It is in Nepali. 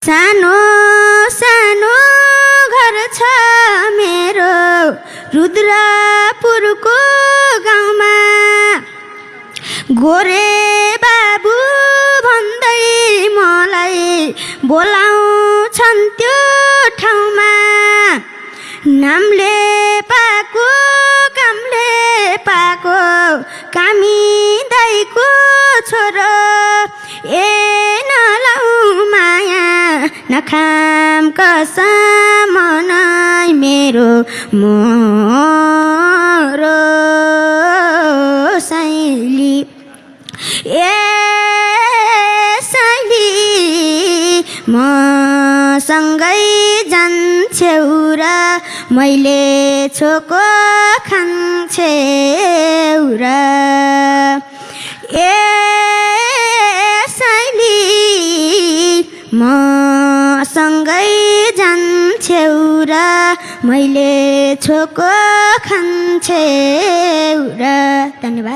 सानो सानो घर छ मेरो रुद्रपुरको गाउँमा। गोरे बाबु भन्दै मलाई बोलाउँछन् त्यो ठाउँमा। नामले पाको कामले पाको कामी दाइको छोरो। ए नलाउ माया नखाम कसम नै मेरो मोरो साइली। ए साइली मसँगै जान्छौ र मैले छोको खान्छौ र। ए साइली मसँगै जान्छौ र मैले छोको खान्छौ र। धन्यवाद।